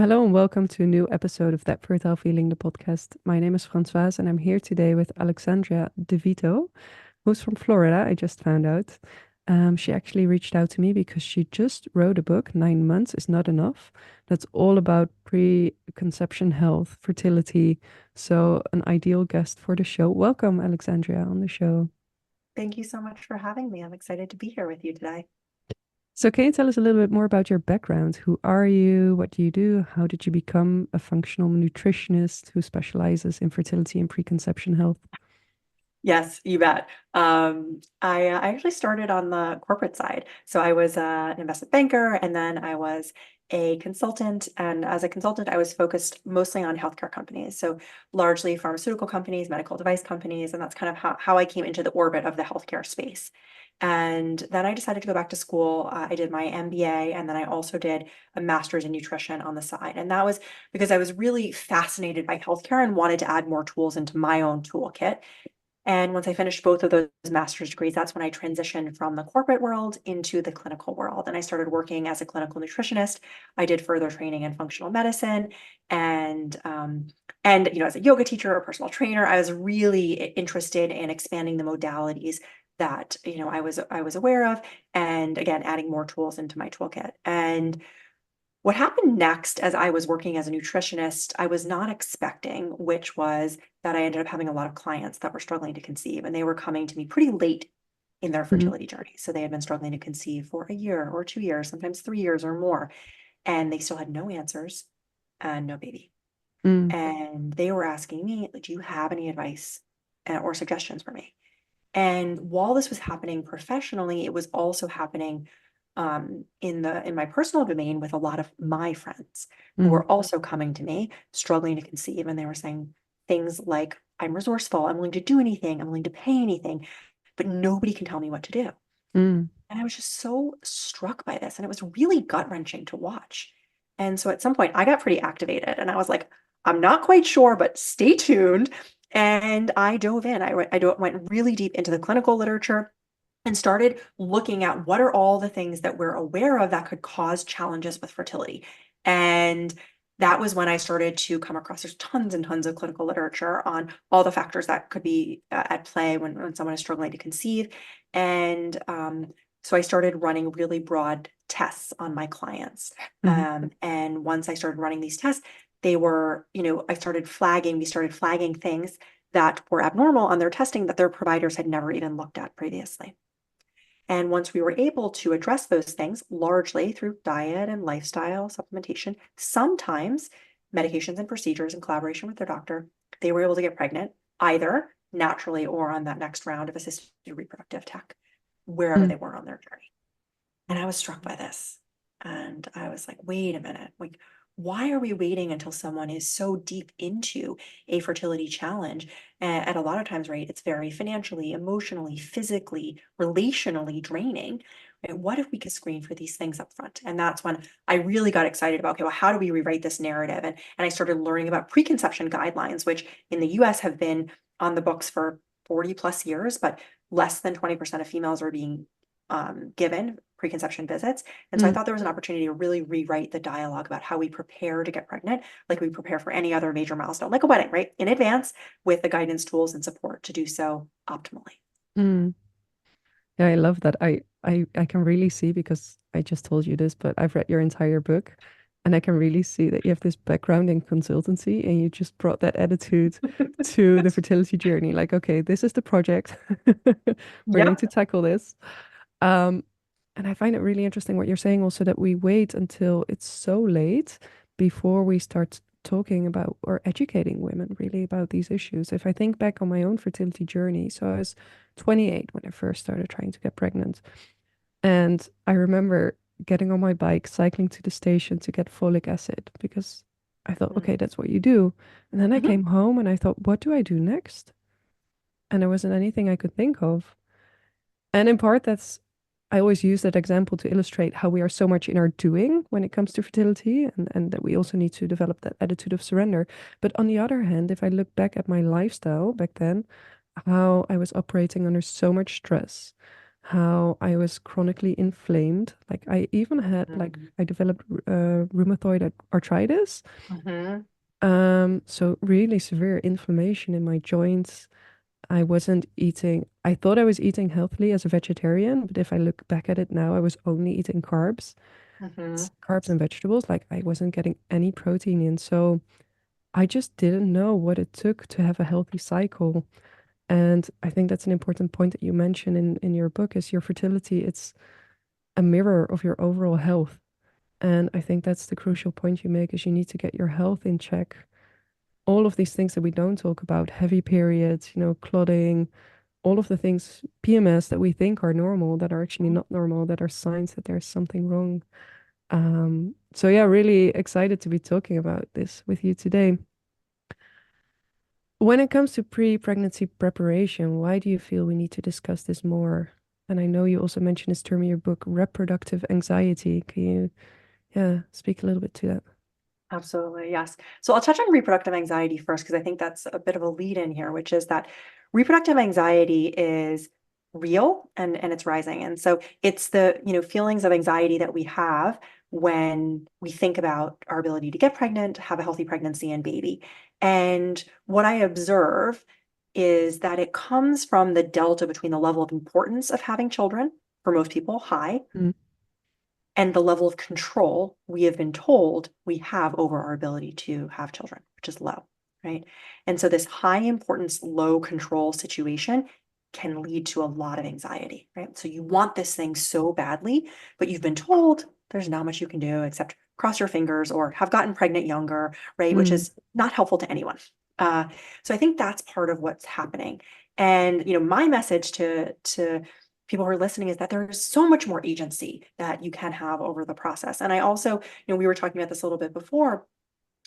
Hello and welcome to a new episode of That Fertile Feeling, the podcast. My name is Francoise and I'm here today with Alexandria Devito, who's from Florida, I just found out. She actually reached out to me because she just wrote a book, 9 months is Not Enough, that's all about preconception health, fertility. So, an ideal guest for the show. Welcome, Alexandria, on the show. Thank you so much for having me. I'm excited to be here with you today. So, can you tell us a little bit more about your background? Who are you? What do you do? How did you become a functional nutritionist who specializes in fertility and preconception health? Yes, you bet. I actually started on the corporate side. So I was an investment banker and then I was a consultant. And as a consultant, I was focused mostly on healthcare companies. So largely pharmaceutical companies, medical device companies. And that's kind of how I came into the orbit of the healthcare space. And then I decided to go back to school. I did my MBA and then I also did a master's in nutrition on the side. And that was because I was really fascinated by healthcare and wanted to add more tools into my own toolkit. And once I finished both of those master's degrees, that's when I transitioned from the corporate world into the clinical world. And I started working as a clinical nutritionist. I did further training in functional medicine and as a yoga teacher or personal trainer, I was really interested in expanding the modalities that, I was aware of, and again, adding more tools into my toolkit. And what happened next as I was working as a nutritionist, I was not expecting, which was that I ended up having a lot of clients that were struggling to conceive, and they were coming to me pretty late in their Mhm. fertility journey. So they had been struggling to conceive for a year or 2 years, sometimes 3 years or more, and they still had no answers and no baby. Mm, And they were asking me, do you have any advice or suggestions for me? And while this was happening professionally, it was also happening in my personal domain with a lot of my friends who mm, were also coming to me struggling to conceive, and they were saying things like, I'm resourceful, I'm willing to do anything, I'm willing to pay anything, but nobody can tell me what to do. mm, And I was just so struck by this, and it was really gut-wrenching to watch. And so at some point I got pretty activated and I was like, I'm not quite sure, but stay tuned. And I dove in. Went really deep into the clinical literature and started looking at what are all the things that we're aware of that could cause challenges with fertility. And that was when I started to come across, there's tons and tons of clinical literature on all the factors that could be at play when someone is struggling to conceive. And so I started running really broad tests on my clients. mhm, And once I started running these tests, we started flagging things that were abnormal on their testing that their providers had never even looked at previously. And once we were able to address those things largely through diet and lifestyle supplementation, sometimes medications and procedures in collaboration with their doctor, they were able to get pregnant either naturally or on that next round of assisted reproductive tech, wherever mm, they were on their journey. And I was struck by this. And I was like, wait a minute, like, why are we waiting until someone is so deep into a fertility challenge? And a lot of times, right, it's very financially, emotionally, physically, relationally draining. Right? What if we could screen for these things up front? And that's when I really got excited about, okay, well, how do we rewrite this narrative? And I started learning about preconception guidelines, which in the US have been on the books for 40 plus years, but less than 20% of females are being given preconception visits. And so I mm. thought there was an opportunity to really rewrite the dialogue about how we prepare to get pregnant, like we prepare for any other major milestone, like a wedding, right? In advance with the guidance tools and support to do so optimally. Mm. Yeah, I love that. I can really see because I just told you this, but I've read your entire book and I can really see that you have this background in consultancy and you just brought that attitude to the fertility journey. Like, okay, this is the project. We're going to Yep. tackle this. Um, and I find it really interesting what you're saying also that we wait until it's so late before we start talking about or educating women really about these issues. If I think back on my own fertility journey, so I was 28 when I first started trying to get pregnant. And I remember getting on my bike, cycling to the station to get folic acid because I thought, okay, that's what you do. And then I Mhm. came home and I thought, what do I do next? And there wasn't anything I could think of. And in part, I always use that example to illustrate how we are so much in our doing when it comes to fertility and that we also need to develop that attitude of surrender. But on the other hand, if I look back at my lifestyle back then, how I was operating under so much stress, how I was chronically inflamed. Like I even had like Mm-hmm. I developed rheumatoid arthritis. Mm-hmm. So really severe inflammation in my joints. I wasn't eating, I thought I was eating healthily as a vegetarian, but if I look back at it now, I was only eating carbs, Mm-hmm. carbs and vegetables. Like I wasn't getting any protein in. So I just didn't know what it took to have a healthy cycle. And I think that's an important point that you mention in your book is your fertility. It's a mirror of your overall health. And I think that's the crucial point you make is you need to get your health in check. All of these things that we don't talk about, heavy periods, clotting, all of the things, PMS that we think are normal that are actually not normal, that are signs that there's something wrong. So yeah, really excited to be talking about this with you today. When it comes to pre-pregnancy preparation, why do you feel we need to discuss this more? And I know you also mentioned this term in your book, reproductive anxiety. Can you, yeah, speak a little bit to that? Absolutely, yes. So I'll touch on reproductive anxiety first because I think that's a bit of a lead in here, which is that reproductive anxiety is real and it's rising. And so it's the, feelings of anxiety that we have when we think about our ability to get pregnant, have a healthy pregnancy and baby. And what I observe is that it comes from the delta between the level of importance of having children, for most people, high, Mm, and the level of control we have been told we have over our ability to have children, which is low, right? And so this high importance, low control situation can lead to a lot of anxiety, right? So you want this thing so badly, but you've been told there's not much you can do except cross your fingers or have gotten pregnant younger, right? Which mm, is not helpful to anyone. Uh, so I think that's part of what's happening. And my message to people who are listening is that there is so much more agency that you can have over the process. And I also, we were talking about this a little bit before.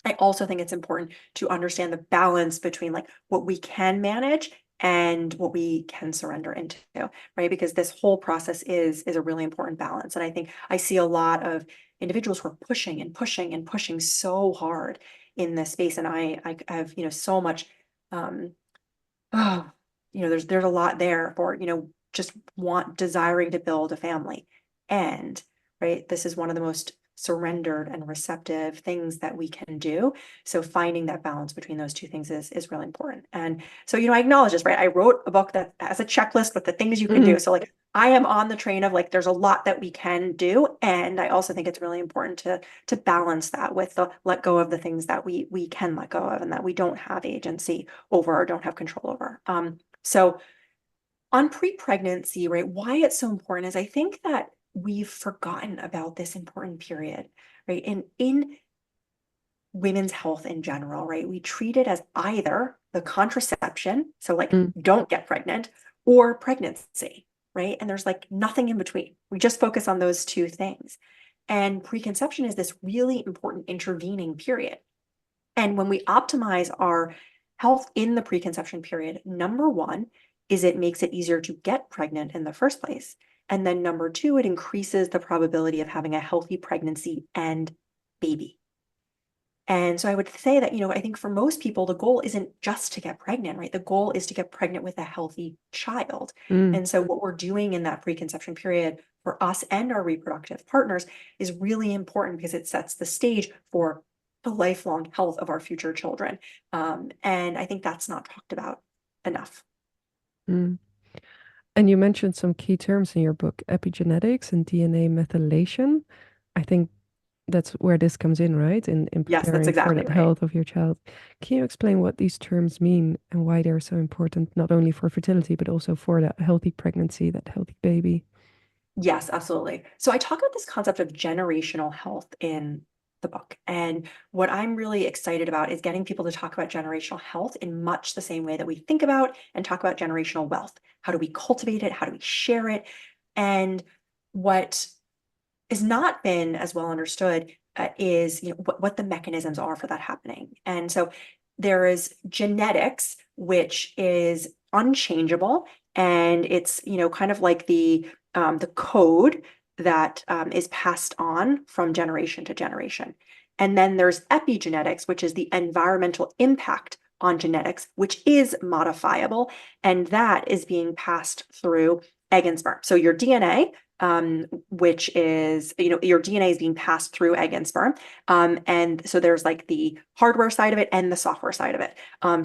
I also think it's important to understand the balance between like what we can manage and what we can surrender into, right? Because this whole process is a really important balance. And I think I see a lot of individuals who are pushing and pushing and pushing so hard in this space. And I have, so much um oh, there's a lot there for, just desiring to build a family. And right, this is one of the most surrendered and receptive things that we can do. So finding that balance between those two things is really important. And so, I acknowledge this, right? I wrote a book that has a checklist with the things you can mm, do. So like I am on the train of like there's a lot that we can do. And I also think it's really important to balance that with the let go of the things that we can let go of and that we don't have agency over or don't have control over. So on pre-pregnancy, right, why it's so important is I think that we've forgotten about this important period, right? And in women's health in general, right, we treat it as either the contraception, so like mm, don't get pregnant, or pregnancy, right? And there's like nothing in between. We just focus on those two things. And preconception is this really important intervening period. And when we optimize our health in the preconception period, number one is it makes it easier to get pregnant in the first place. And then number two, it increases the probability of having a healthy pregnancy and baby. And so I would say that, I think for most people, the goal isn't just to get pregnant, right? The goal is to get pregnant with a healthy child. mm, And so what we're doing in that preconception period for us and our reproductive partners is really important because it sets the stage for the lifelong health of our future children. And I think that's not talked about enough. mm. And you mentioned some key terms in your book, epigenetics and DNA methylation. I think that's where this comes in, right? In Yes, that's preparing for exactly that right. health of your child. Can you explain what these terms mean and why they're so important, not only for fertility, but also for that healthy pregnancy, that healthy baby? Yes, absolutely. So I talk about this concept of generational health in the book. And what I'm really excited about is getting people to talk about generational health in much the same way that we think about and talk about generational wealth. How do we cultivate it? How do we share it? And what has not been as well understood is what the mechanisms are for that happening. And so there is genetics, which is unchangeable, and it's kind of like the code that is passed on from generation to generation. And then there's epigenetics, which is the environmental impact on genetics, which is modifiable, and that is being passed through egg and sperm. So your DNA, which is, your DNA is being passed through egg and sperm. And so there's like the hardware side of it and the software side of it.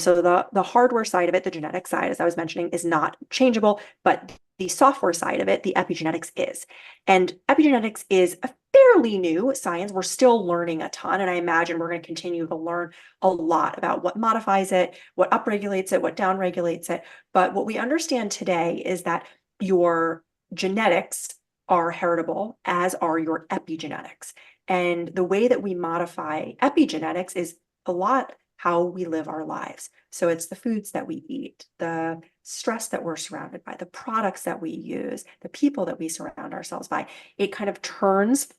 So the hardware side of it, the genetic side, as I was mentioning, is not changeable, but the software side of it, the epigenetics is. And epigenetics is a fairly new science. We're still learning a ton, and I imagine we're going to continue to learn a lot about what modifies it, what upregulates it, what downregulates it. But what we understand today is that your genetics are heritable, as are your epigenetics. And the way that we modify epigenetics is a lot how we live our lives. So it's the foods that we eat, the stress that we're surrounded by, the products that we use, the people that we surround ourselves by. It kind of turns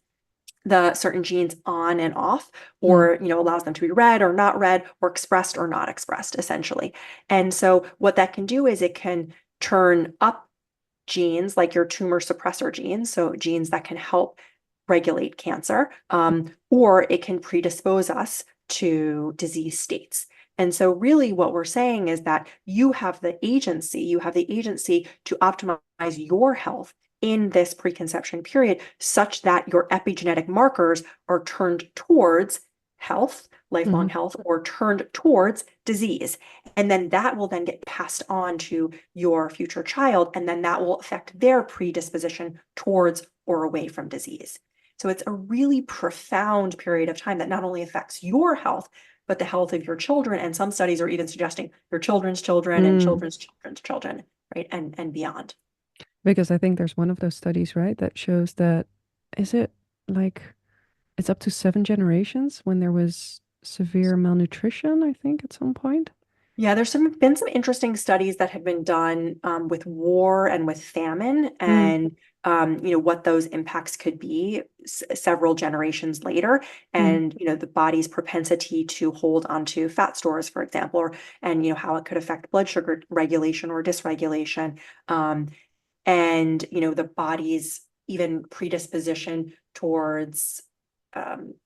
the certain genes on and off, Mm. or allows them to be read or not read, or expressed or not expressed, essentially. And so what that can do is it can turn up genes like your tumor suppressor genes, so genes that can help regulate cancer, or it can predispose us to disease states. And so really what we're saying is that you have the agency to optimize your health in this preconception period, such that your epigenetic markers are turned towards health, lifelong Mhm. health, or turned towards disease. And then that will then get passed on to your future child, and then that will affect their predisposition towards or away from disease. So it's a really profound period of time that not only affects your health, but the health of your children. And some studies are even suggesting your children's children and Mm. children's children's children, right? And beyond. Because I think there's one of those studies, right, that shows that, is it like it's up to 7 generations when there was severe malnutrition, I think, at some point. Yeah, there's been some interesting studies that have been done with war and with famine, Mm. and what those impacts could be several generations later, Mm. and the body's propensity to hold onto fat stores, for example, or and how it could affect blood sugar regulation or dysregulation, and the body's even predisposition towards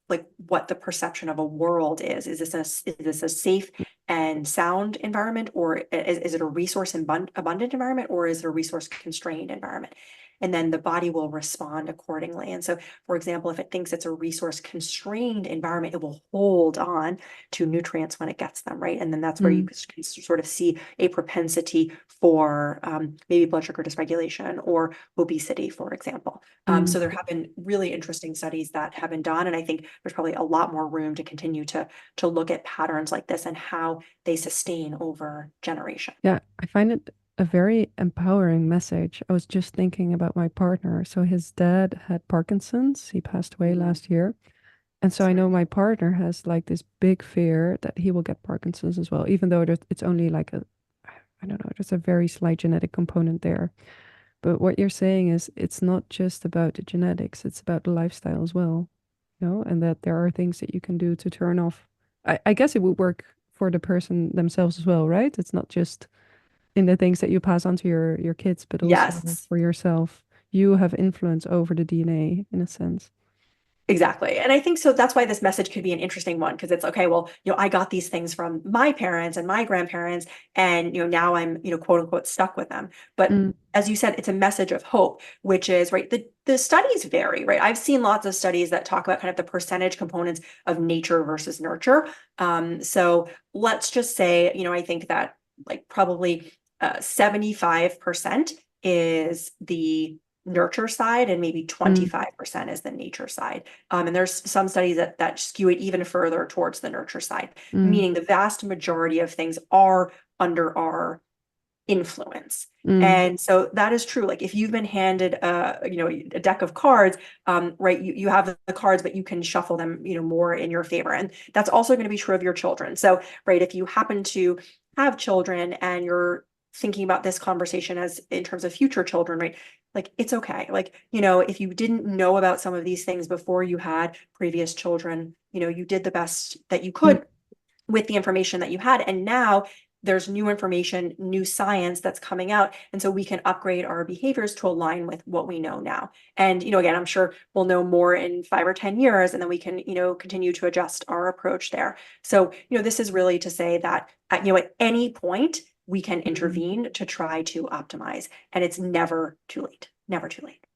like what the perception of a world is. Is this a safe and sound environment, or is it a resource abundant environment, or is it a resource constrained environment? And then the body will respond accordingly. And so, for example, if it thinks it's a resource constrained environment, it will hold on to nutrients when it gets them, right? And then that's where you Mm. can sort of see a propensity for maybe blood sugar dysregulation or obesity, for example. Mm. So there have been really interesting studies that have been done, and I think there's probably a lot more room to continue to look at patterns like this and how they sustain over generation. Yeah, I find it a very empowering message. I was just thinking about my partner. So his dad had Parkinson's. He passed away Mm, last year. And so I sorry. know my partner has like this big fear that he will get Parkinson's as well, even though it's only like I don't know, there's a very slight genetic component there. But what you're saying is it's not just about the genetics, it's about the lifestyle as well, and that there are things that you can do to turn off. I guess it would work for the person themselves as well, right? It's not just in the things that you pass on to your kids, but also Yes. for yourself. You have influence over the DNA in a sense. Exactly. And I think so that's why this message could be an interesting one, because it's okay, well, I got these things from my parents and my grandparents, and now I'm, quote unquote, stuck with them. But Mm. as you said, it's a message of hope, which is right. The studies vary, right? I've seen lots of studies that talk about kind of the percentage components of nature versus nurture. So let's just say, I think that like probably 75% is the nurture side, and maybe Mm. 25% is the nature side. And there's some studies that skew it even further towards the nurture side, Mm. meaning the vast majority of things are under our influence. Mm. And so that is true. Like if you've been handed a deck of cards, right, you have the cards, but you can shuffle them, more in your favor. And that's also going to be true of your children. So, right, if you happen to have children and you're thinking about this conversation as in terms of future children, right? Like it's okay. Like, if you didn't know about some of these things before you had previous children, you did the best that you Mm. could with the information that you had. And now there's new information, new science that's coming out. And so we can upgrade our behaviors to align with what we know now. And, again, I'm sure we'll know more in 5 or 10 years, and then we can, continue to adjust our approach there. So, this is really to say that at any point, we can Mm. intervene to try to optimize. And it's never too late. Never too late.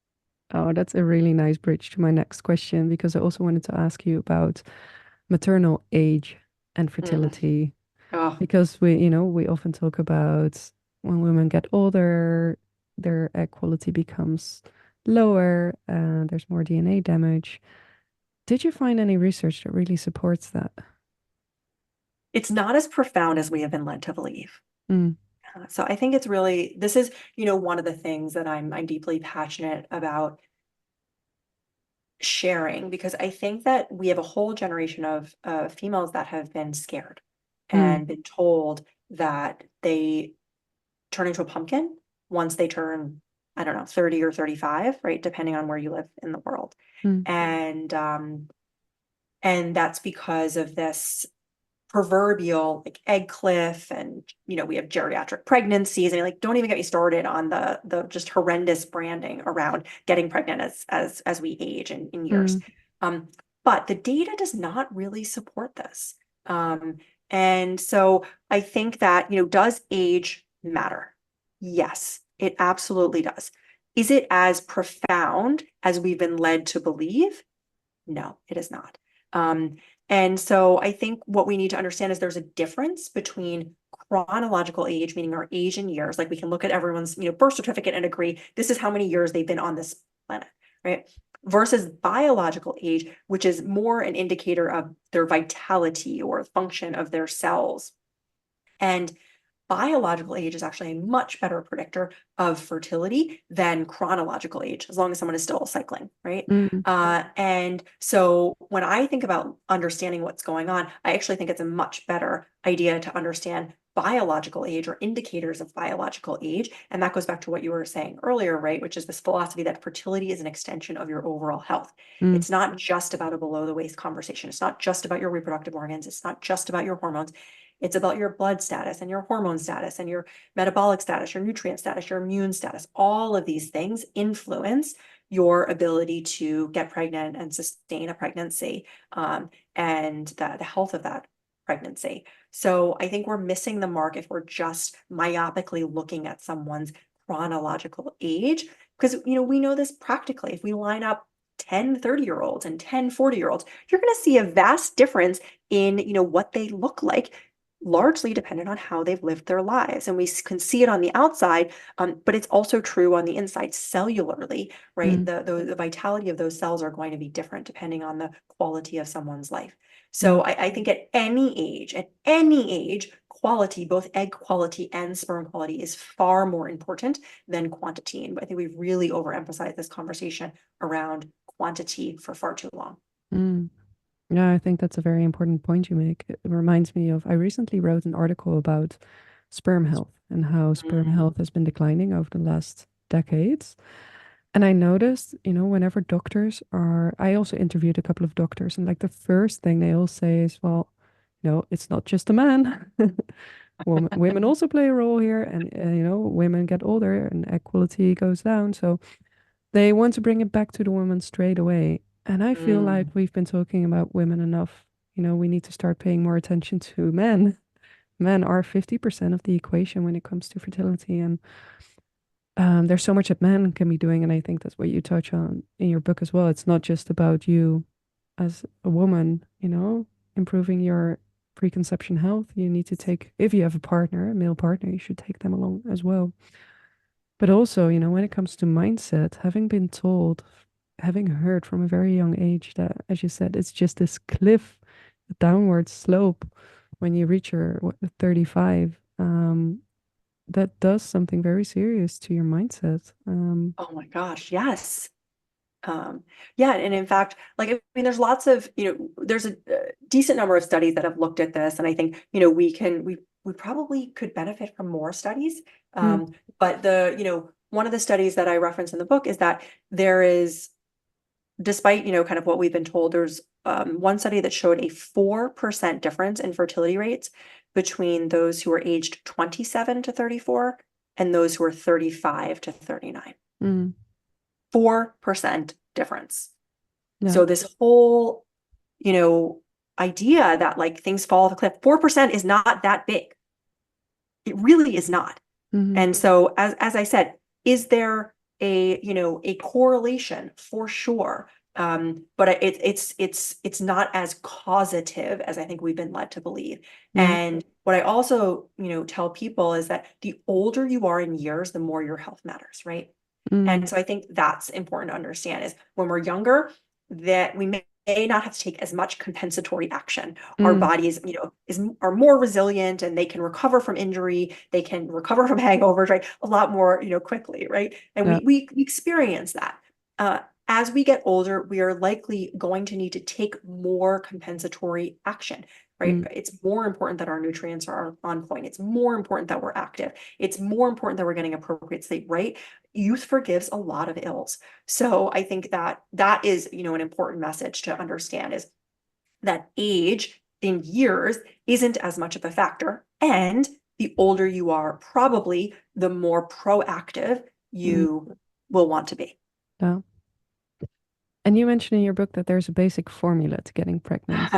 Oh, that's a really nice bridge to my next question because I also wanted to ask you about maternal age and Mm. fertility Oh, because we often talk about when women get older, their egg quality becomes lower, there's more DNA damage. Did you find any research that really supports that? it's not as profound as we have been led to believe. Mm, So I think it's really, this is, one of the things that I'm deeply passionate about sharing, because I think that we have a whole generation of females that have been scared mm, and been told that they turn into a pumpkin once they turn, I don't know, 30 or 35, right? Depending on where you live in the world. mm, And that's because of this proverbial like egg cliff, and we have geriatric pregnancies, and like don't even get me started on the just horrendous branding around getting pregnant as we age in years. mm, um but the data does not really support this. And so I think that, does age matter? Yes, it absolutely does. Is it as profound as we've been led to believe? No, it is not. Um, and so I think what we need to understand is there's a difference between chronological age, meaning our age in years. Like we can look at everyone's, birth certificate and agree this is how many years they've been on this planet, right? Versus biological age, which is more an indicator of their vitality or function of their cells. And biological age is actually a much better predictor of fertility than chronological age, as long as someone is still cycling, right? mm, And so when I think about understanding what's going on, I actually think it's a much better idea to understand biological age or indicators of biological age. And that goes back to what you were saying earlier, right? Which is this philosophy that fertility is an extension of your overall health. mm, It's not just about a below the waist conversation. It's not just about your reproductive organs. It's not just about your hormones. It's about your blood status and your hormone status and your metabolic status, your nutrient status, your immune status. All of these things influence your ability to get pregnant and sustain a pregnancy, and the health of that pregnancy. So I think we're missing the mark if we're just myopically looking at someone's chronological age, because we know this practically. If we line up 10 30-year-olds and 10 40-year-olds, you're going to see a vast difference in what they look like, largely dependent on how they've lived their lives. And we can see it on the outside, but it's also true on the inside cellularly, right? mm, The vitality of those cells are going to be different depending on the quality of someone's life. mm, So I think at any age, quality, both egg quality and sperm quality, is far more important than quantity. And I think we've really overemphasized this conversation around quantity for far too long. mm. Yeah, I think that's a very important point you make. It reminds me of, I recently wrote an article about sperm health and how sperm Mm, health has been declining over the last decades. And I noticed, whenever doctors are, I also interviewed a couple of doctors, and like the first thing they all say is, well, it's not just a man. Women also play a role here, and women get older and egg quality goes down. So they want to bring it back to the women straight away. And I feel like mm, we've been talking about women enough. We need to start paying more attention to men. Men are 50% of the equation when it comes to fertility. And there's so much that men can be doing. And I think that's what you touch on in your book as well. It's not just about you as a woman, improving your preconception health. You need to take, if you have a partner, a male partner, you should take them along as well. But also, when it comes to mindset, having been told, having heard from a very young age that, as you said, it's just this cliff, a downward slope when you reach your 35, that does something very serious to your mindset. oh my gosh, yes. Yeah, and in fact, like, I mean, there's lots of, there's a decent number of studies that have looked at this, and I think, we probably could benefit from more studies. Mm, But one of the studies that I reference in the book is that there is, despite, kind of what we've been told, there's one study that showed a 4% difference in fertility rates between those who were aged 27 to 34 and those who were 35 to 39. mm, 4% difference. yeah. So this whole, you know, idea that like things fall off a cliff, 4% is not that big. It really is not. Hmm. And so, as I said, is there a correlation? For sure. But it's not as causative as I think we've been led to believe. Yeah. And what I also, tell people is that the older you are in years, the more your health matters, right? Mm, And so I think that's important to understand is when we're younger, that we may not have to take as much compensatory action. Our mm, bodies, are more resilient and they can recover from injury, they can recover from hangovers, right? A lot more, quickly, right? And yeah. we experience that. As we get older, we are likely going to need to take more compensatory action, right? Mm, It's more important that our nutrients are on point. It's more important that we're active. It's more important that we're getting appropriate sleep, right? Youth forgives a lot of ills. So I think that that is, an important message to understand is that age in years isn't as much of a factor. And the older you are, probably the more proactive mm, you will want to be. yeah. And you mentioned in your book that there's a basic formula to getting pregnant.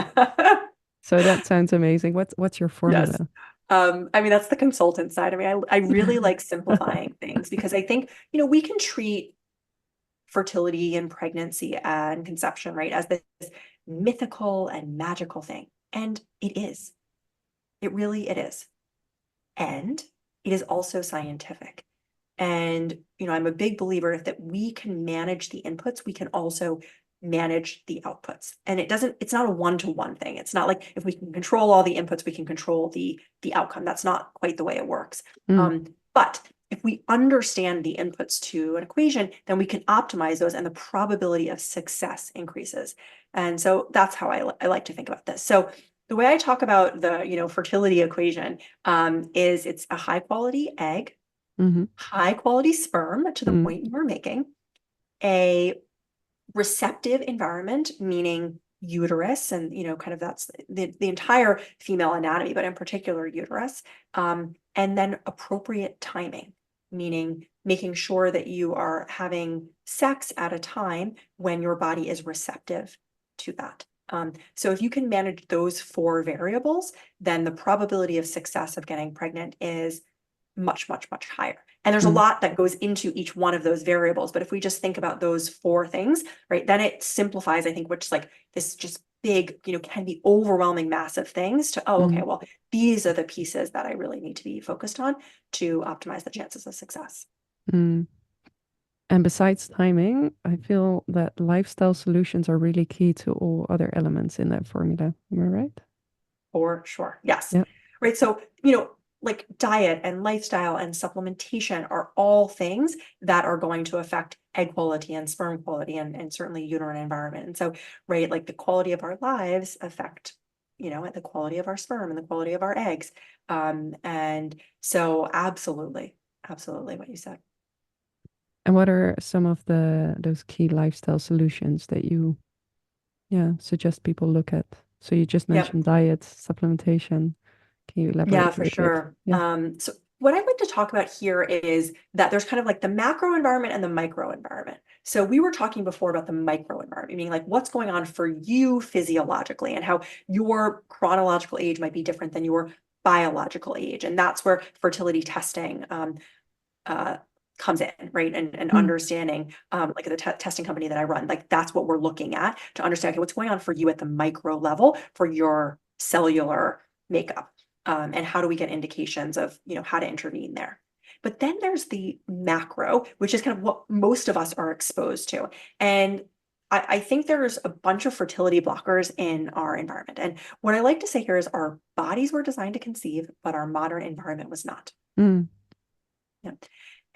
So that sounds amazing. What's your Yes. formula? I mean, that's the consultant side. I mean, I really like simplifying things because I think, we can treat fertility and pregnancy and conception, right, as this mythical and magical thing. And it is. It is. And it is also scientific. And, I'm a big believer that we can manage the inputs, we can also manage the outputs. And it's not a one-to-one thing. It's not like if we can control all the inputs, we can control the outcome. That's not quite the way it works. Mm, But if we understand the inputs to an equation, then we can optimize those and the probability of success increases. And so that's how I like to think about this. So the way I talk about the, fertility equation is it's a high quality egg, hmm. high quality sperm to the Mm, point you were making, a receptive environment, meaning uterus, and kind of that's the entire female anatomy, but in particular uterus, and then appropriate timing, meaning making sure that you are having sex at a time when your body is receptive to that. So if you can manage those four variables, then the probability of success of getting pregnant is much, much, much higher. And there's a mm, lot that goes into each one of those variables. But if we just think about those four things, right, then it simplifies, I think, which like this just big, can be overwhelming, massive things to, oh, okay, mm, well, these are the pieces that I really need to be focused on to optimize the chances of success. mm. And besides timing, I feel that lifestyle solutions are really key to all other elements in that formula. Am I right? For sure. Yes. Yeah. Right. So, like diet and lifestyle and supplementation are all things that are going to affect egg quality and sperm quality and certainly uterine environment. And so, right, like the quality of our lives affect, the quality of our sperm and the quality of our eggs. And so absolutely, absolutely what you said. And what are some of the those key lifestyle solutions that you, yeah, suggest people look at? So you just Yep. mentioned diet, supplementation. Can you Yeah, elaborate a for little bit? sure. Yeah. So what I'd like to talk about here is that there's kind of like the macro environment and the micro environment. So we were talking before about the micro environment, meaning like what's going on for you physiologically and how your chronological age might be different than your biological age. And that's where fertility testing uh, comes in, right? And Mm, understanding, like the testing company that I run, like that's what we're looking at to understand, okay, what's going on for you at the micro level for your cellular makeup. And how do we get indications of, how to intervene there? But then there's the macro, which is kind of what most of us are exposed to. And I think there's a bunch of fertility blockers in our environment. And what I like to say here is our bodies were designed to conceive, but our modern environment was not. mm, Yeah.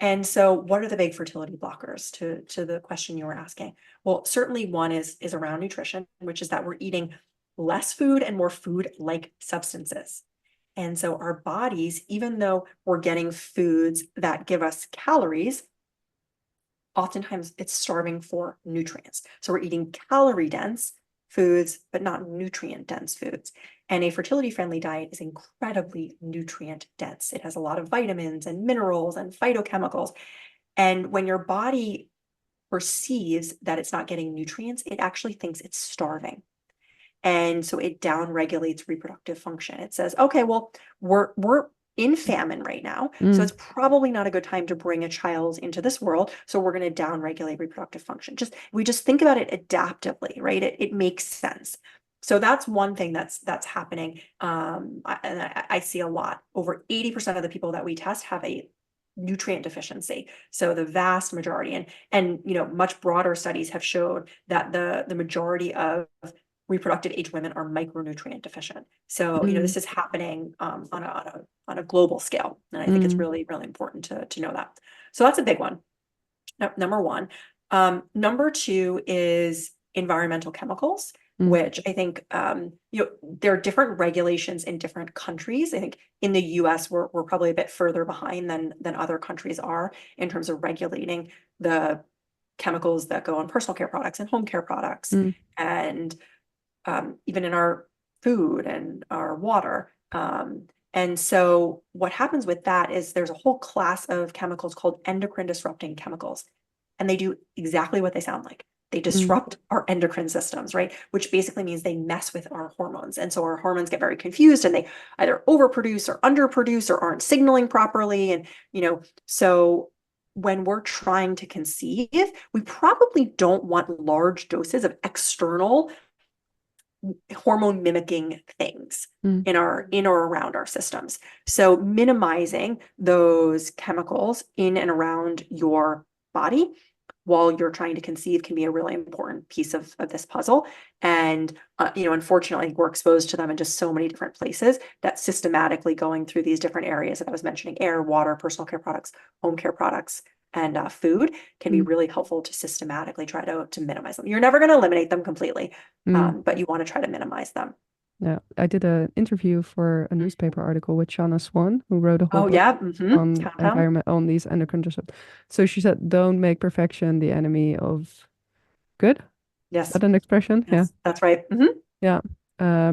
And so what are the big fertility blockers to the question you were asking? Well, certainly one is around nutrition, which is that we're eating less food and more food-like substances. And so our bodies, even though we're getting foods that give us calories, oftentimes it's starving for nutrients. So we're eating calorie dense foods, but not nutrient dense foods. And a fertility friendly diet is incredibly nutrient dense. It has a lot of vitamins and minerals and phytochemicals. And when your body perceives that it's not getting nutrients, it actually thinks it's starving. And so it down regulates reproductive function. It says, okay, well, we're in famine right now. So Mm, it's probably not a good time to bring a child into this world. So we're going to downregulate reproductive function. We just think about it adaptively, right? It makes sense. So that's one thing that's happening. And I see a lot. Over 80% of the people that we test have a nutrient deficiency. So the vast majority, and much broader studies have showed that the majority of reproductive age women are micronutrient deficient. So, mm, this is happening on a global scale. And I think it's mm, really, really important to know that. So that's a big one. Number one. Number two is environmental chemicals, mm, which I think there are different regulations in different countries. I think in the US we're probably a bit further behind than other countries are in terms of regulating the chemicals that go on personal care products and home care products, mm, and even in our food and our water. And so what happens with that is there's a whole class of chemicals called endocrine disrupting chemicals, and they do exactly what they sound like. They mm, disrupt our endocrine systems, right? Which basically means they mess with our hormones. And so our hormones get very confused and they either overproduce or underproduce or aren't signaling properly. And, so when we're trying to conceive, we probably don't want large doses of external hormone mimicking things mm, in or around our systems. So minimizing those chemicals in and around your body while you're trying to conceive can be a really important piece of this puzzle. And unfortunately, we're exposed to them in just so many different places that systematically going through these different areas that I was mentioning, air, water, personal care products, home care products, and food, can be mm, really helpful to systematically try to minimize them. You're never going to eliminate them completely, mm. but you want to try to minimize them. Yeah, I did an interview for a newspaper article with Shauna Swan, who wrote a whole Oh book yeah, on Countdown. environment, on these endocrine disruptors. So she said, "Don't make perfection the enemy of good." Is Yes, that an expression? Yeah, yes, that's right. yeah.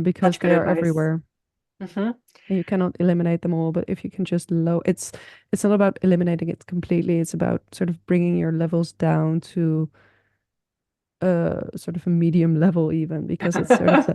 Because Such good they are advice. everywhere, hmm and you cannot eliminate them all. But if you can just it's not about eliminating it completely. It's about sort of bringing your levels down to sort of a medium level, even because it's sort of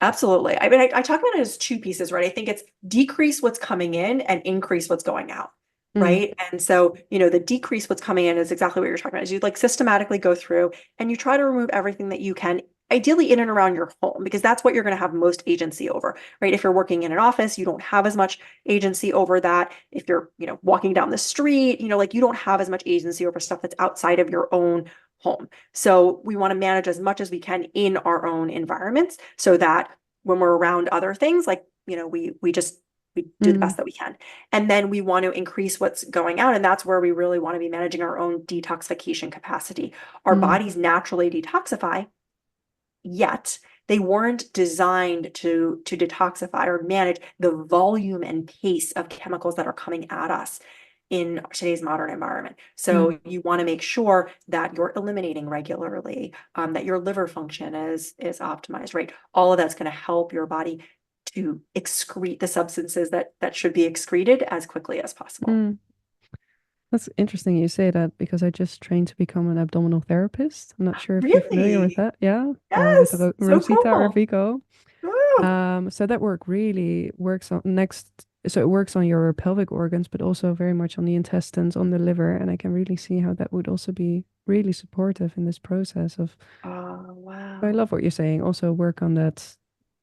Absolutely. I mean, I talk about it as two pieces, right? I think it's decrease what's coming in and increase what's going out, Mm, right? And so, the decrease what's coming in is exactly what you're talking about. Is you like systematically go through and you try to remove everything that you can, ideally in and around your home, because that's what you're going to have most agency over, right? If you're working in an office, you don't have as much agency over that. If you're, walking down the street, like you don't have as much agency over stuff that's outside of your own home. So we want to manage as much as we can in our own environments so that when we're around other things, like, we do the mm, best that we can. And then we want to increase what's going out. And that's where we really want to be managing our own detoxification capacity. Our mm, bodies naturally detoxify, yet they weren't designed to detoxify or manage the volume and pace of chemicals that are coming at us in today's modern environment. mm, So you want to make sure that you're eliminating regularly, that your liver function is optimized, right? All of that's going to help your body to excrete the substances that should be excreted as quickly as possible. mm. That's interesting you say that because I just trained to become an abdominal therapist. I'm not sure if you're familiar with Really? that. Yeah, with Yes. So Rosita or cool. Vico. Woo. So that work really works on next. So it works on your pelvic organs, but also very much on the intestines, on the liver, and I can really see how that would also be really supportive in this process of. Oh, I wow. love what you're saying. Also work on that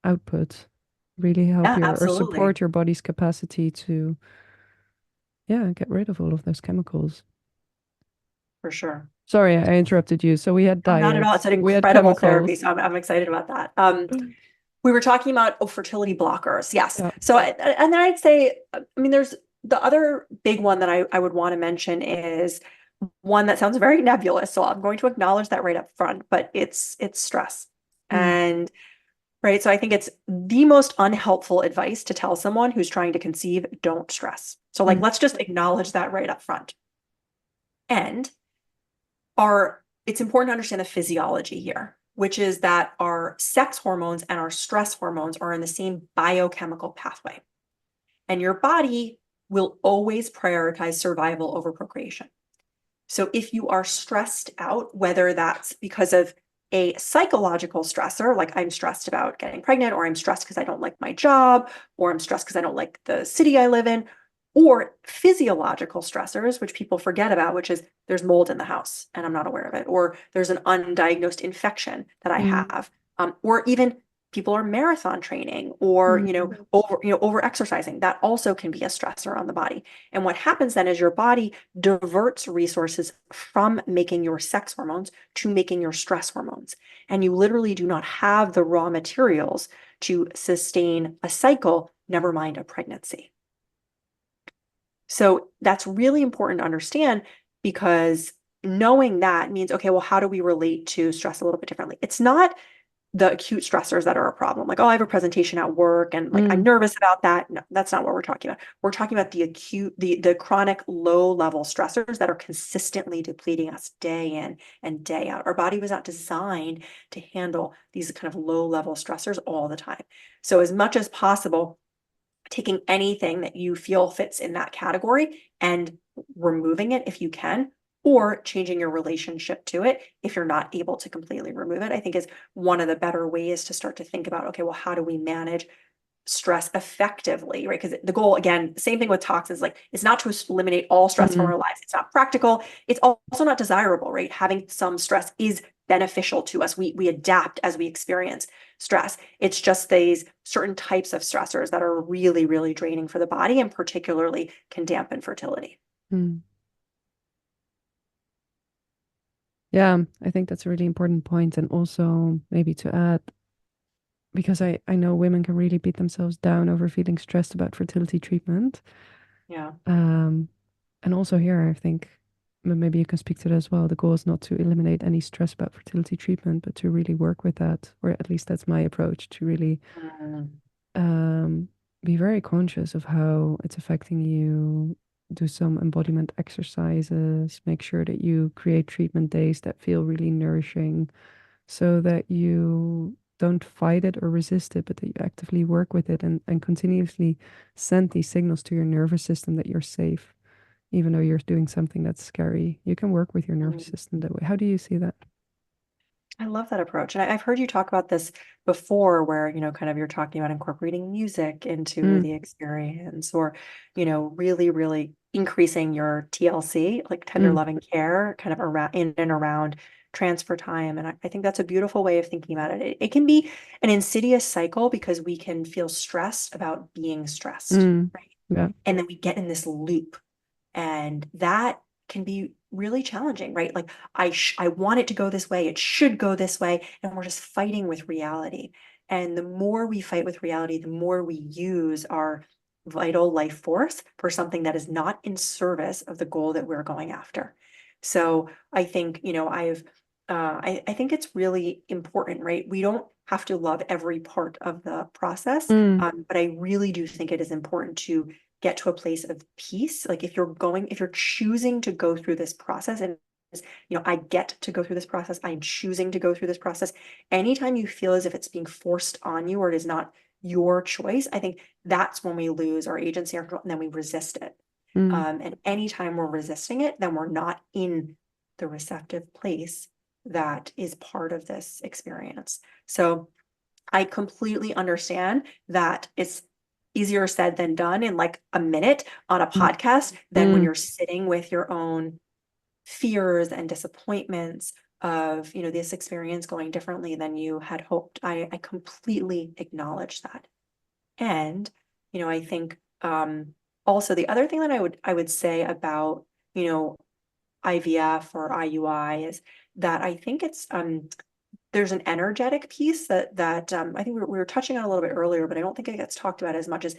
output, really help Yeah, your or absolutely. support your body's capacity to, yeah, get rid of all of those chemicals. For sure. Sorry, I interrupted you. So we had No, not at all. It's diets, an we had incredible therapy. chemicals. So I'm excited about that. We were talking about fertility blockers. Yes. Yeah. So, and then I'd say, I mean, there's the other big one that I would want to mention is one that sounds very nebulous. So I'm going to acknowledge that right up front, but it's stress. Mm, And right. So I think it's the most unhelpful advice to tell someone who's trying to conceive, don't stress. So like, mm, let's just acknowledge that right up front. And our it's important to understand the physiology here, which is that our sex hormones and our stress hormones are in the same biochemical pathway. And your body will always prioritize survival over procreation. So if you are stressed out, whether that's because of a psychological stressor, like I'm stressed about getting pregnant, or I'm stressed because I don't like my job, or I'm stressed because I don't like the city I live in, or physiological stressors, which people forget about, which is there's mold in the house and I'm not aware of it, or there's an undiagnosed infection that I Mm, have, or even people are marathon training, or mm, over exercising. That also can be a stressor on the body. And what happens then is your body diverts resources from making your sex hormones to making your stress hormones. And you literally do not have the raw materials to sustain a cycle, never mind a pregnancy. So that's really important to understand, because knowing that means, okay, well, how do we relate to stress a little bit differently? It's not the acute stressors that are a problem. Like, oh, I have a presentation at work and like I'm mm, nervous about that. No, that's not what we're talking about. We're talking about the acute, the chronic low level stressors that are consistently depleting us day in and day out. Our body was not designed to handle these kind of low level stressors all the time. So as much as possible, taking anything that you feel fits in that category and removing it if you can, or changing your relationship to it if you're not able to completely remove it, I think is one of the better ways to start to think about, okay, well, how do we manage stress effectively, right? Because the goal, again, same thing with toxins, like it's not to eliminate all stress from mm. our lives. It's not practical. It's also not desirable, right? Having some stress is beneficial to us. We adapt as we experience stress. It's just these certain types of stressors that are really, really draining for the body and particularly can dampen fertility. Mm. Yeah, I think that's a really important point. And also maybe to add, because I know women can really beat themselves down over feeling stressed about fertility treatment. Yeah. Um, and also here, I think maybe you can speak to that as well. The goal is not to eliminate any stress about fertility treatment, but to really work with that, or at least that's my approach, to really Mm, um, be very conscious of how it's affecting you. Do some embodiment exercises, make sure that you create treatment days that feel really nourishing so that you don't fight it or resist it, but that you actively work with it and continuously send these signals to your nervous system that you're safe, even though you're doing something that's scary. You can work with your nervous mm. system that way. How do you see that? I love that approach. And I've heard you talk about this before, where, kind of you're talking about incorporating music into Mm, the experience, or, really, really increasing your TLC, like tender mm, loving care, kind of around in and around transfer time. And I think that's a beautiful way of thinking about it. It can be an insidious cycle because we can feel stressed about being stressed, mm, right? yeah. And then we get in this loop, and that can be really challenging, right? Like I want it to go this way, it should go this way, and we're just fighting with reality. And the more we fight with reality, the more we use our vital life force for something that is not in service of the goal that we're going after. So I think, I think it's really important, right? We don't have to love every part of the process, Mm, but I really do think it is important to get to a place of peace. Like if you're choosing to go through this process, and I get to go through this process, I'm choosing to go through this process. Anytime you feel as if it's being forced on you or it is not your choice, I think that's when we lose our agency, our control, and then we resist it. mm, And anytime we're resisting it, then we're not in the receptive place that is part of this experience. So I completely understand that it's easier said than done in like a minute on a mm, podcast than when mm, you're sitting with your own fears and disappointments of, this experience going differently than you had hoped. I completely acknowledge that. And, I think also the other thing that I would say about, you know, IVF or IUI is that I think it's there's an energetic piece that I think we were touching on a little bit earlier, but I don't think it gets talked about as much as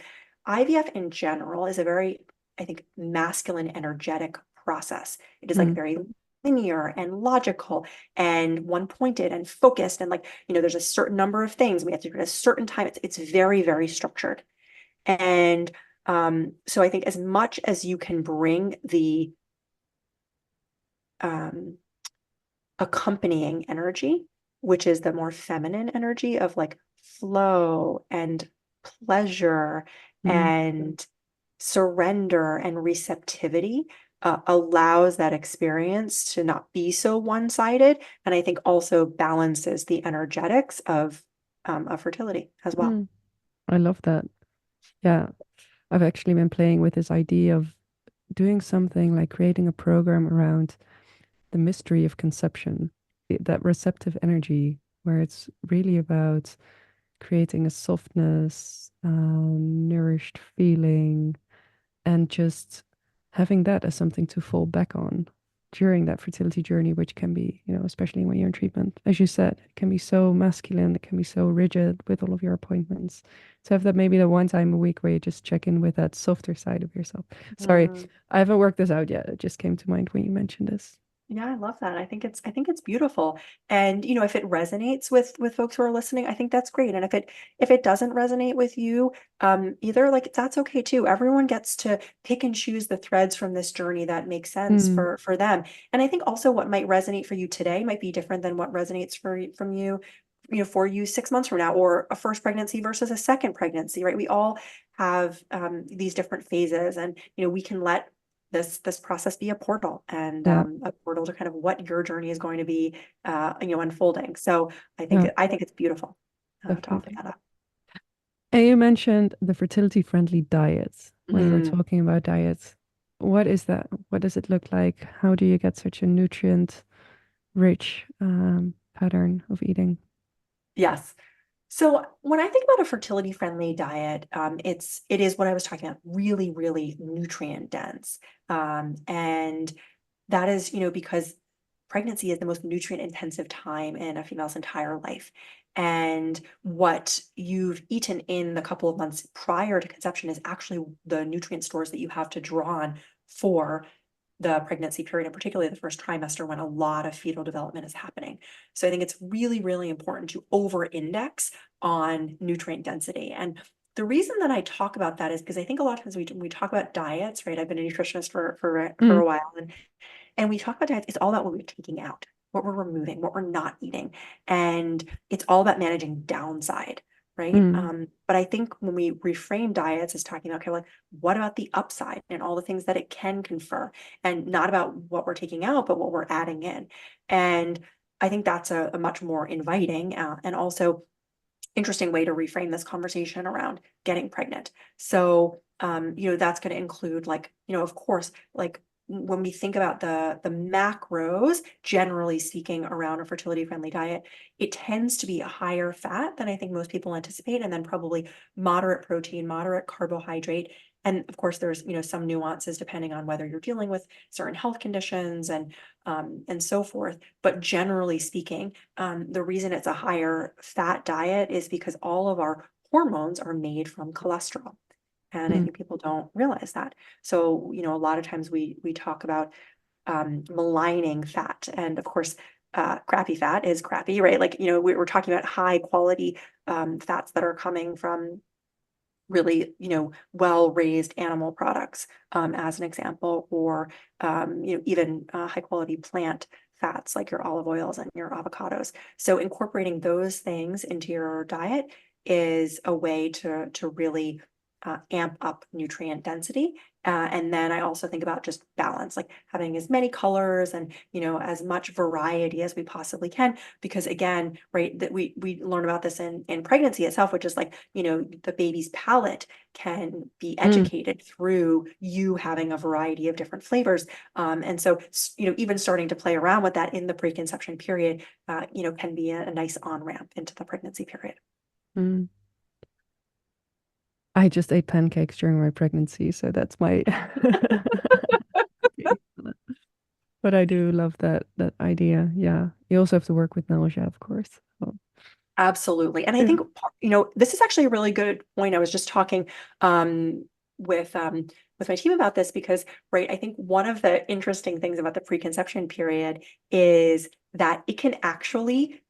IVF in general is a very, I think, masculine energetic process. It is like mm, very linear and logical and one pointed and focused. And like, there's a certain number of things we have to do at a certain time. It's very, very structured. And so I think as much as you can bring the um, accompanying energy, which is the more feminine energy of like flow and pleasure mm, and surrender and receptivity. allows that experience to not be so one-sided, and I think also balances the energetics of fertility as well. Mm, I love that. Yeah, I've actually been playing with this idea of doing something like creating a program around the mystery of conception, that receptive energy, where it's really about creating a softness, nourished feeling, and just having that as something to fall back on during that fertility journey, which can be, especially when you're in treatment, as you said, it can be so masculine, it can be so rigid with all of your appointments. To have that maybe the one time a week where you just check in with that softer side of yourself. Sorry, Mm. I haven't worked this out yet. It just came to mind when you mentioned this. Yeah, I love that. I think it's beautiful. And if it resonates with folks who are listening, I think that's great. And if it doesn't resonate with you, either, like, that's okay too. Everyone gets to pick and choose the threads from this journey that makes sense Mm, for them. And I think also what might resonate for you today might be different than what resonates from you, for you 6 months from now, or a first pregnancy versus a second pregnancy, right? We all have these different phases, and we can let this process be a portal, and yeah, a portal to kind of what your journey is going to be, unfolding. So I think yeah, I think it's beautiful to offer definitely. that up. And you mentioned the fertility friendly diet when you were Mm, talking about diets. What is that? What does it look like? How do you get such a nutrient rich pattern of eating? yes. So when I think about a fertility friendly diet, it is what I was talking about, really, really nutrient dense. And that is, because pregnancy is the most nutrient intensive time in a female's entire life. And what you've eaten in the couple of months prior to conception is actually the nutrient stores that you have to draw on for the pregnancy period, and particularly the first trimester when a lot of fetal development is happening. So I think it's really, really important to over-index on nutrient density. And the reason that I talk about that is because I think a lot of times we talk about diets, right? I've been a nutritionist for Mm, a while, and we talk about diets, it's all about what we're taking out, what we're removing, what we're not eating. And it's all about managing downside, right? mm, But I think when we reframe diets as talking about, okay, well, what about the upside and all the things that it can confer, and not about what we're taking out, but what we're adding in. And I think that's a much more inviting, and also interesting way to reframe this conversation around getting pregnant. So, that's going to include, like, of course, like, when we think about the macros, generally speaking, around a fertility friendly diet, it tends to be a higher fat than I think most people anticipate, and then probably moderate protein, moderate carbohydrate. And of course, there's, some nuances depending on whether you're dealing with certain health conditions, and so forth. But generally speaking, the reason it's a higher fat diet is because all of our hormones are made from cholesterol. And I mm, think people don't realize that. So, a lot of times we talk about maligning fat. And of course, crappy fat is crappy, right? Like, we're talking about high quality fats that are coming from really, well-raised animal products, as an example, or, even high quality plant fats like your olive oils and your avocados. So incorporating those things into your diet is a way to really amp up nutrient density. And then I also think about just balance, like having as many colors and, as much variety as we possibly can. Because again, right, that we learn about this in pregnancy itself, which is like, the baby's palate can be mm, educated through you having a variety of different flavors. And so, even starting to play around with that in the preconception period, can be a nice on-ramp into the pregnancy period. mm. I just ate pancakes during my pregnancy, so that's my But I do love that idea. Yeah. You also have to work with nausea, of course. So, Absolutely. And I yeah. think, this is actually a really good point. I was just talking um, with um, with my team about this because, right, I think one of the interesting things about the preconception period is that it can actually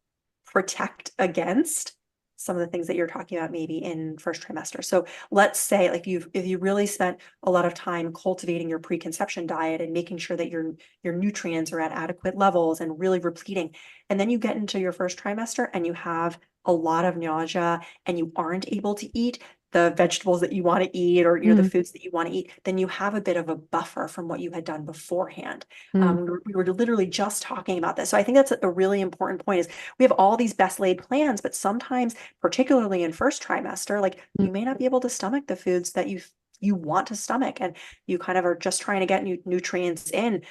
protect against some of the things that you're talking about maybe in first trimester. So let's say, like, if you really spent a lot of time cultivating your preconception diet and making sure that your nutrients are at adequate levels and really repleting, and then you get into your first trimester and you have a lot of nausea and you aren't able to eat the vegetables that you want to eat, or the Mm, foods that you want to eat, then you have a bit of a buffer from what you had done beforehand. mm, We were literally just talking about this. So I think that's a really important point is we have all these best laid plans, but sometimes, particularly in first trimester, like mm, you may not be able to stomach the foods that you want to stomach, and you kind of are just trying to get nutrients in,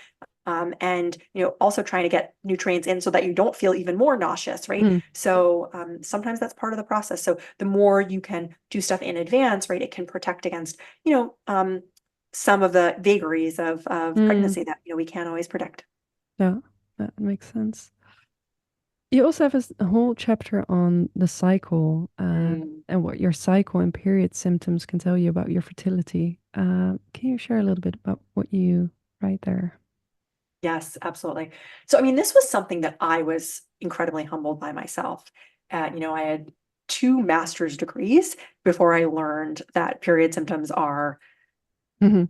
and also trying to get nutrients in so that you don't feel even more nauseous, right? mm, So sometimes that's part of the process. So the more you can do stuff in advance, right, it can protect against some of the vagaries of mm. pregnancy that we can't always predict. Yeah, that makes sense. You also have a whole chapter on the cycle Mm. and what your cycle and period symptoms can tell you about your fertility. Can you share a little bit about what you write there? Yes, absolutely. So, I mean, this was something that I was incredibly humbled by myself. I had two master's degrees before I learned that period symptoms are Hmm.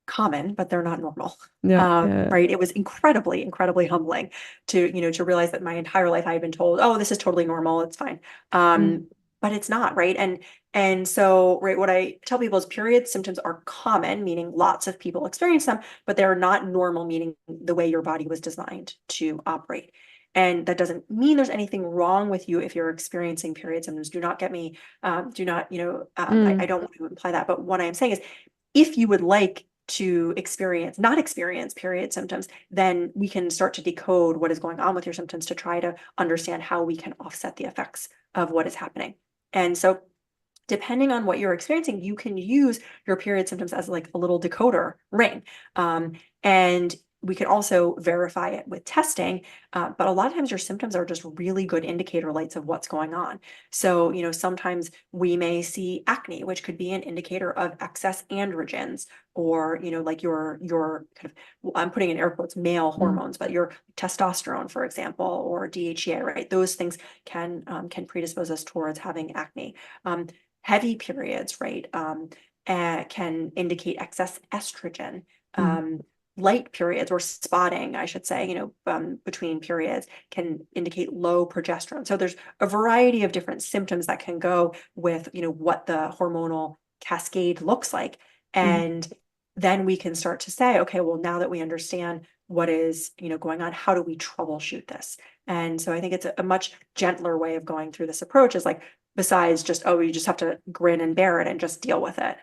common, but they're not normal. Yeah, yeah. Right. It was incredibly, incredibly humbling to realize that my entire life I had been told, oh, this is totally normal. It's fine. Mm, But it's not, right? And so, right, what I tell people is period symptoms are common, meaning lots of people experience them, but they're not normal, meaning the way your body was designed to operate. And that doesn't mean there's anything wrong with you if you're experiencing period symptoms. Do not get me, do not, mm, I don't want to imply that. But what I'm saying is, if you would like to not experience period symptoms, then we can start to decode what is going on with your symptoms to try to understand how we can offset the effects of what is happening. And so, depending on what you're experiencing, you can use your period symptoms as like a little decoder ring. And we can also verify it with testing, but a lot of times your symptoms are just really good indicator lights of what's going on. So, sometimes we may see acne, which could be an indicator of excess androgens, or, like your kind of, I'm putting in air quotes, male mm, hormones, but your testosterone, for example, or DHEA, right? Those things can predispose us towards having acne. Heavy periods, right, can indicate excess estrogen. mm, Um, Light periods, or spotting, I should say, between periods, can indicate low progesterone. So there's a variety of different symptoms that can go with, what the hormonal cascade looks like. mm, And then we can start to say, okay, well, now that we understand what is, going on, how do we troubleshoot this? And so I think it's a much gentler way of going through this approach, is like, besides just, oh, you just have to grin and bear it and just deal with it.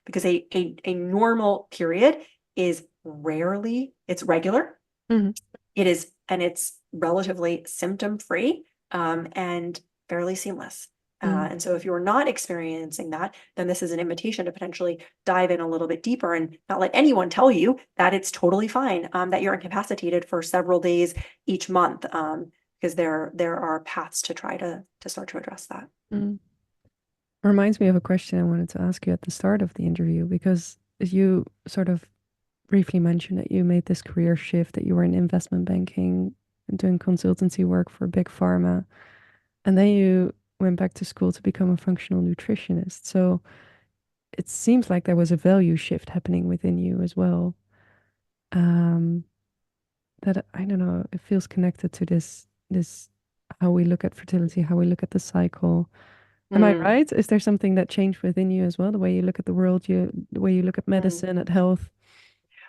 Because a normal period is rarely, it's regular. mm, It's relatively symptom free, and fairly seamless. mm, And so if you're not experiencing that, then this is an invitation to potentially dive in a little bit deeper and not let anyone tell you that it's totally fine, that you're incapacitated for several days each month, because there are paths to try to start to address that. mm. Reminds me of a question I wanted to ask you at the start of the interview, because you sort of briefly mentioned that you made this career shift, that you were in investment banking and doing consultancy work for big pharma, and then you went back to school to become a functional nutritionist. So it seems like there was a value shift happening within you as well. Um, that I don't know, it feels connected to this how we look at fertility, how we look at the cycle. Am I Mm, right? Is there something that changed within you as well? The way you look at the world, the way you look at mm. medicine, at health.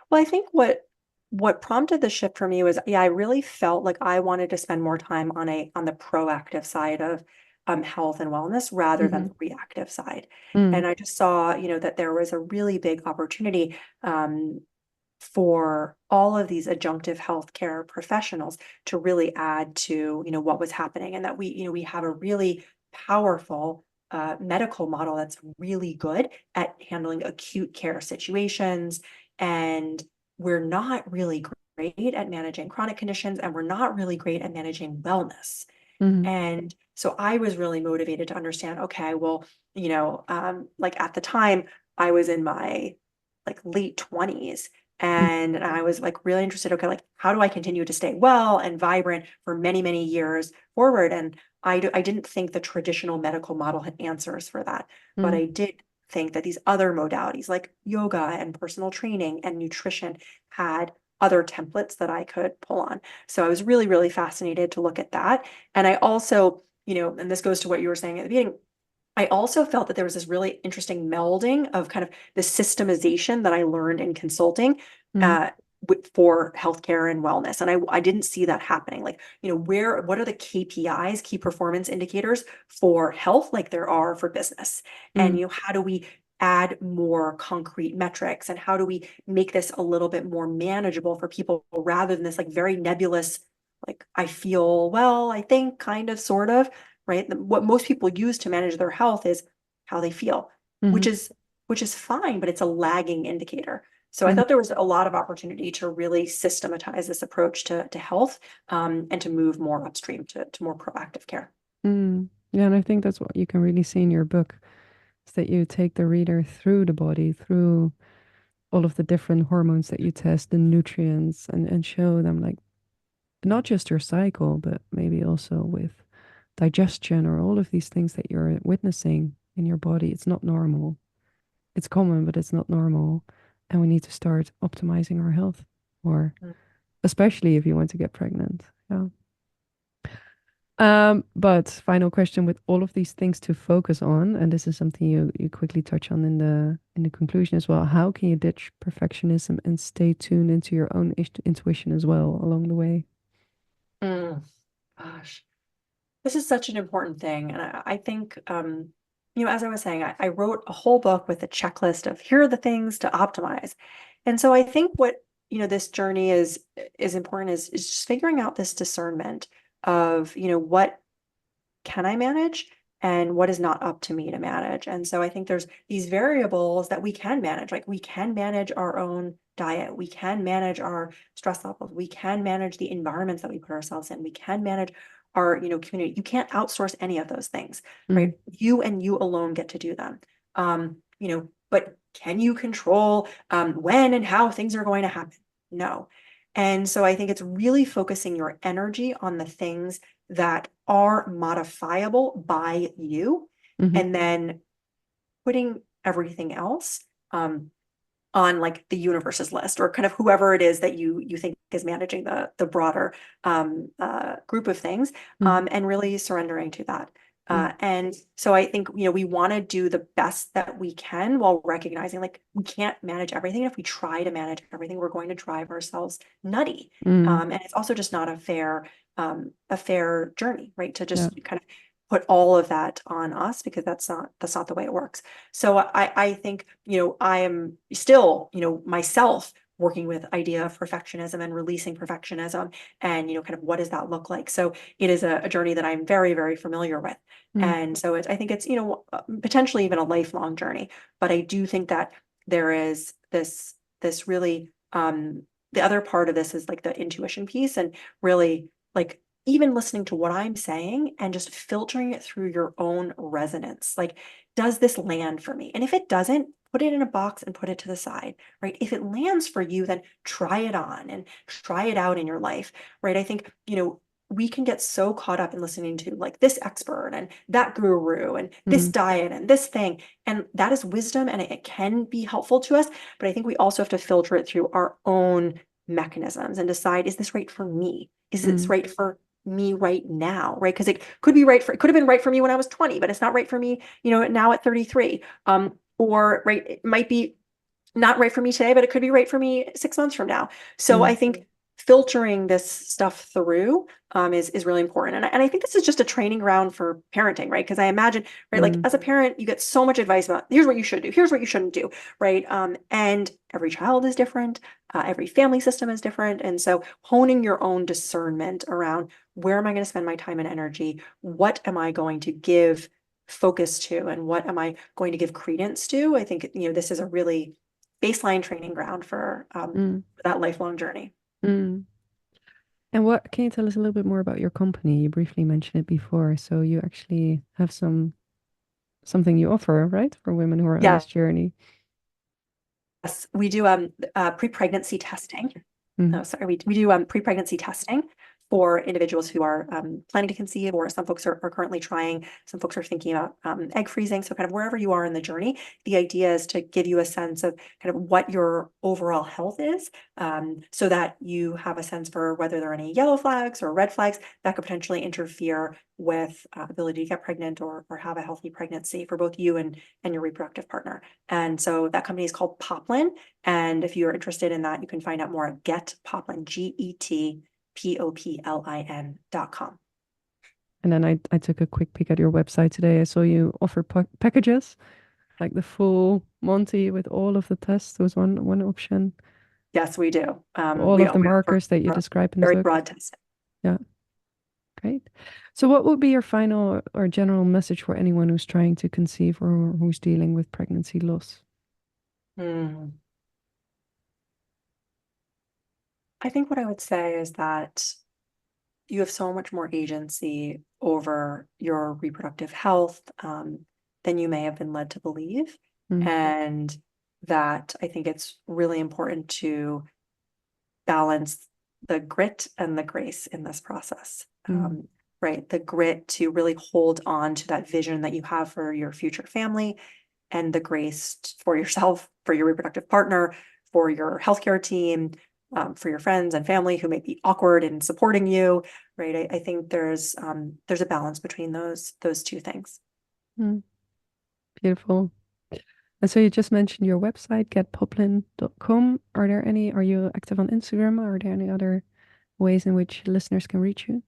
Well, I think what prompted the shift for me was, yeah, I really felt like I wanted to spend more time on the proactive side of health and wellness rather than Hmm. the reactive side. Mm, And I just saw, that there was a really big opportunity, for all of these adjunctive healthcare professionals to really add to, what was happening, and that we have a really powerful medical model that's really good at handling acute care situations, and we're not really great at managing chronic conditions, and we're not really great at managing wellness. mm, And so I was really motivated to understand, okay, well, like at the time I was in my like late 20s, mm, and I was like really interested, okay, like how do I continue to stay well and vibrant for many, many years forward? And I didn't think the traditional medical model had answers for that, but mm, I did think that these other modalities like yoga and personal training and nutrition had other templates that I could pull on. So I was really, really fascinated to look at that. And I also and this goes to what you were saying at the beginning, I also felt that there was this really interesting melding of kind of the systemization that I learned in consulting Mm, uh, for healthcare and wellness. And I didn't see that happening. Like, what are the KPIs, key performance indicators for health, like there are for business? And, mm, how do we add more concrete metrics? And how do we make this a little bit more manageable for people rather than this like very nebulous, like I feel well, I think, kind of, sort of, right? What most people use to manage their health is how they feel, which mhm, is which is fine, but it's a lagging indicator. So I mhm, thought there was a lot of opportunity to really systematize this approach to health, and to move more upstream to more proactive care. mm. Yeah, and I think that's what you can really see in your book, is that you take the reader through the body, through all of the different hormones that you test, the nutrients, and show them like not just your cycle, but maybe also with digestion or all of these things that you're witnessing in your body. It's not normal. It's common, but it's not normal. And we need to start optimizing our health, or especially if you want to get pregnant. Yeah. But final question, with all of these things to focus on, and this is something you quickly touch on in the conclusion as well. How can you ditch perfectionism and stay tuned into your own intuition as well along the way? Mm, gosh. This is such an important thing. And I think, as I was saying, I wrote a whole book with a checklist of here are the things to optimize. And so I think what, this journey is important is just figuring out this discernment of, what can I manage and what is not up to me to manage. And so I think there's these variables that we can manage. Like we can manage our own diet, we can manage our stress levels, we can manage the environments that we put ourselves in, we can manage our, community. You can't outsource any of those things, Mm, right? You and you alone get to do them. But can you control when and how things are going to happen? No. And so I think it's really focusing your energy on the things that are modifiable by you, hmm and then putting everything else on like the universe's list, or kind of whoever it is that you think is managing the broader group of things, hmm and really surrendering to that. mm, And so I think, we want to do the best that we can while recognizing like we can't manage everything. If we try to manage everything, we're going to drive ourselves nutty. mm, And it's also just not a fair journey, right? To yeah. just kind of put all of that on us, because that's not the way it works. So I think, I am still, myself working with idea of perfectionism and releasing perfectionism, and, kind of what does that look like? So it is a journey that I'm very, very familiar with. Mm, And so I think it's, potentially even a lifelong journey. But I do think that there is this really, the other part of this is like the intuition piece, and really like even listening to what I'm saying and just filtering it through your own resonance. Like, does this land for me? And if it doesn't, put it in a box and put it to the side, right? If it lands for you, then try it on and try it out in your life, right? I think, we can get so caught up in listening to like this expert and that guru and this mm, diet and this thing. And that is wisdom, and it can be helpful to us. But I think we also have to filter it through our own mechanisms and decide, is this right for me? Is this mm, right for me right now, right? Because it could have been right for me when I was 20, but it's not right for me, now at 33. Or right, it might be not right for me today, but it could be right for me 6 months from now. So I mm, think filtering this stuff through is really important. And I think this is just a training ground for parenting, right? Because I imagine, right, like mm, as a parent, you get so much advice about here's what you should do, here's what you shouldn't do, right? And every child is different, every family system is different. And so honing your own discernment around where am I going to spend my time and energy? What am I going to give focus to? And what am I going to give credence to? I think, this is a really baseline training ground mm, for that lifelong journey. mm. And what can you tell us a little bit more about your company? You briefly mentioned it before. So you actually have something you offer, right, for women who are on this journey. Yes, we do pre-pregnancy testing. Mm, Oh, sorry, we do pre-pregnancy testing for individuals who are planning to conceive, or some folks are currently trying, some folks are thinking about egg freezing. So kind of wherever you are in the journey, the idea is to give you a sense of kind of what your overall health is, so that you have a sense for whether there are any yellow flags or red flags that could potentially interfere with ability to get pregnant or have a healthy pregnancy for both you and your reproductive partner. And so that company is called Poplin. And if you're interested in that, you can find out more at getpoplin, GETPOPLIN.com. And then I took a quick peek at your website today. I saw you offer packages, like the full Monty with all of the tests was one option. Yes, we do. All We of the offer markers that you describe in the very book. broad testing. Yeah, great. So what would be your final or general message for anyone who's trying to conceive or who's dealing with pregnancy loss? Hmm. I think what I would say is that you have so much more agency over your reproductive health than you may have been led to believe. Mm, And that I think it's really important to balance the grit and the grace in this process. mm, Right? The grit to really hold on to that vision that you have for your future family, and the grace for yourself, for your reproductive partner, for your healthcare team, for your friends and family who may be awkward in supporting you, right? I think there's a balance between those two things. mm. Beautiful. And so you just mentioned your website, getpoplin.com. Are you active on Instagram? Are there any other ways in which listeners can reach you?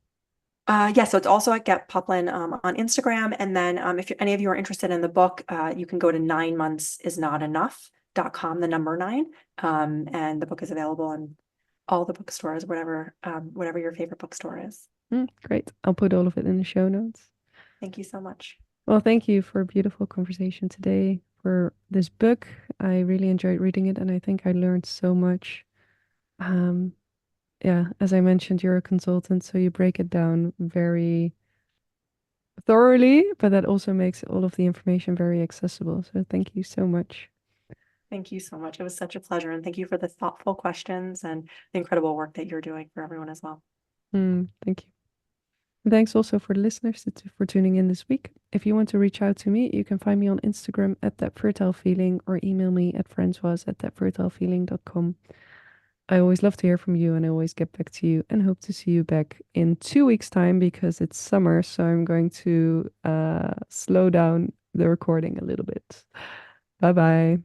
Yeah, so it's also at Get Poplin on Instagram. And then if any of you are interested in the book, you can go to 9monthsisnotenough.com, the number nine. And the book is available in all the bookstores, whatever your favorite bookstore is. Great. I'll put all of it in the show notes. Thank you so much. Well, thank you for a beautiful conversation today, for this book. I really enjoyed reading it, and I think I learned so much. Um, yeah, as I mentioned, you're a consultant, so you break it down very thoroughly, but that also makes all of the information very accessible. So thank you so much. Thank you so much. It was such a pleasure. And thank you for the thoughtful questions and the incredible work that you're doing for everyone as well. Thank you. Thanks also for the listeners for tuning in this week. If you want to reach out to me, you can find me on Instagram at thatfertilefeeling or email me at francoise@thatfertilefeeling.com. I always love to hear from you and I always get back to you and hope to see you back in 2 weeks' time because it's summer. So I'm going to slow down the recording a little bit. Bye bye.